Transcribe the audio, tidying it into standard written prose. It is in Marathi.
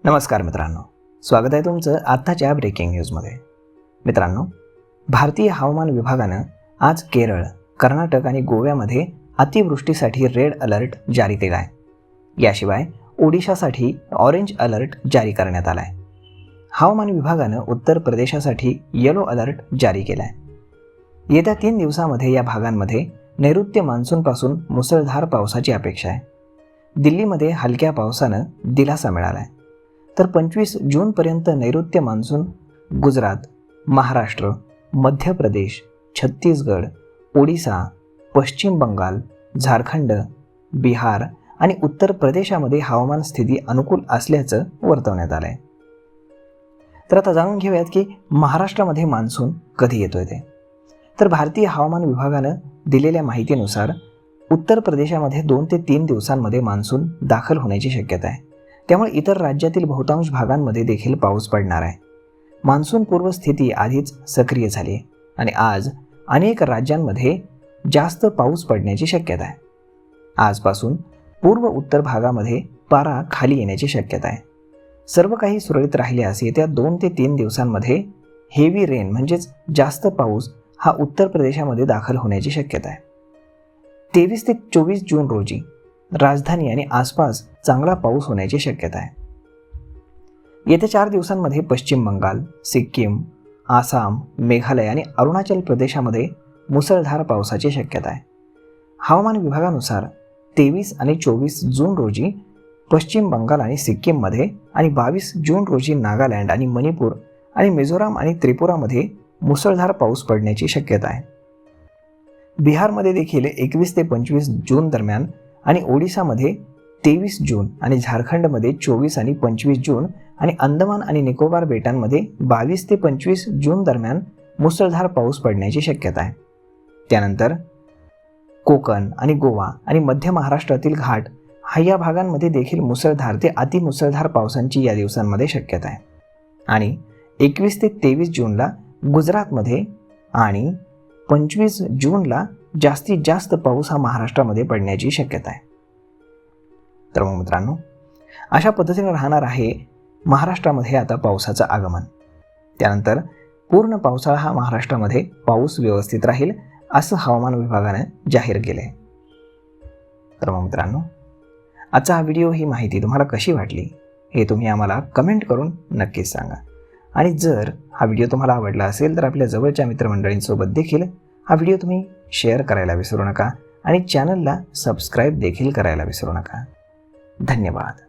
नमस्कार मित्रांनो, स्वागत आहे तुमचं आत्ताच्या ब्रेकिंग न्यूजमध्ये. मित्रांनो, भारतीय हवामान विभागानं आज केरळ, कर्नाटक आणि गोव्यामध्ये अतिवृष्टीसाठी रेड अलर्ट जारी केला आहे. याशिवाय ओडिशासाठी ऑरेंज अलर्ट जारी करण्यात आला आहे. हवामान विभागानं उत्तर प्रदेशासाठी येलो अलर्ट जारी केला आहे. येत्या 3 दिवसामध्ये या भागांमध्ये नैऋत्य मान्सूनपासून मुसळधार पावसाची अपेक्षा आहे. दिल्लीमध्ये हलक्या पावसानं दिलासा मिळाला आहे. तर 25 जूनपर्यंत नैऋत्य मान्सून गुजरात, महाराष्ट्र, मध्य प्रदेश, छत्तीसगड, ओडिसा, पश्चिम बंगाल, झारखंड, बिहार आणि उत्तर प्रदेशामध्ये हवामान स्थिती अनुकूल असल्याचं वर्तवण्यात आलं आहे. तर आता जाणून घेऊयात की महाराष्ट्रामध्ये मान्सून कधी येतोय ते. तर भारतीय हवामान विभागानं दिलेल्या माहितीनुसार उत्तर प्रदेशामध्ये 2 ते 3 दिवसांमध्ये मान्सून दाखल होण्याची शक्यता आहे. त्यामुळे इतर राज्यातील बहुतांश भागांमध्ये देखील पाऊस पडणार आहे. मान्सून पूर्व स्थिती आधीच सक्रिय झाली आहे आणि आज अनेक राज्यांमध्ये जास्त पाऊस पडण्याची शक्यता आहे. आजपासून पूर्व उत्तर भागामध्ये पारा खाली येण्याची शक्यता आहे. सर्व काही सुरळीत राहिल्यास येत्या 2 ते 3 दिवसांमध्ये हेवी रेन म्हणजेच जास्त पाऊस हा उत्तर प्रदेशामध्ये दाखल होण्याची शक्यता आहे. 23 ते 24 जून रोजी राजधानी आणि आसपास चांगला पाऊस होण्याची शक्यता आहे. येत्या 4 दिवसांमध्ये पश्चिम बंगाल, सिक्कीम, आसाम, मेघालय आणि अरुणाचल प्रदेशामध्ये मुसळधार पावसाची शक्यता आहे. हवामान विभागानुसार 23 आणि 24 जून रोजी पश्चिम बंगाल आणि सिक्कीममध्ये आणि 22 जून रोजी नागालँड आणि मणिपूर आणि मिझोराम आणि त्रिपुरामध्ये मुसळधार पाऊस पडण्याची शक्यता आहे. बिहारमध्ये देखील 21 ते 25 जून दरम्यान आणि ओडिशामध्ये 23 जून आणि झारखंडमध्ये 24 आणि 25 जून आणि अंदमान आणि निकोबार बेटांमध्ये 22 ते 25 जून दरम्यान मुसळधार पाऊस पडण्याची शक्यता आहे. त्यानंतर कोकण आणि गोवा आणि मध्य महाराष्ट्रातील घाट या भागांमध्ये देखील मुसळधार ते अतिमुसळधार पावसांची या दिवसांमध्ये शक्यता आहे. आणि 21 ते 23 जूनला गुजरातमध्ये आणि 25 जूनला जास्तीत जास्त पाऊस हा महाराष्ट्रामध्ये पडण्याची शक्यता आहे. तर मग मित्रांनो, अशा पद्धतीने राहणार आहे महाराष्ट्रामध्ये आता पावसाचं आगमन. त्यानंतर पूर्ण पावसाळा हा महाराष्ट्रामध्ये पाऊस व्यवस्थित राहील असं हवामान विभागाने जाहीर केलं आहे. तर मग मित्रांनो, आजचा हा व्हिडिओ, ही माहिती तुम्हाला कशी वाटली हे तुम्ही आम्हाला कमेंट करून नक्कीच सांगा. आणि जर हा व्हिडिओ तुम्हाला आवडला असेल तर आपल्या जवळच्या मित्रमंडळींसोबत देखील हा व्हिडिओ तुम्ही शेअर करायला विसरू नका आणि चॅनलला सबस्क्राईब देखील करायला विसरू नका. धन्यवाद.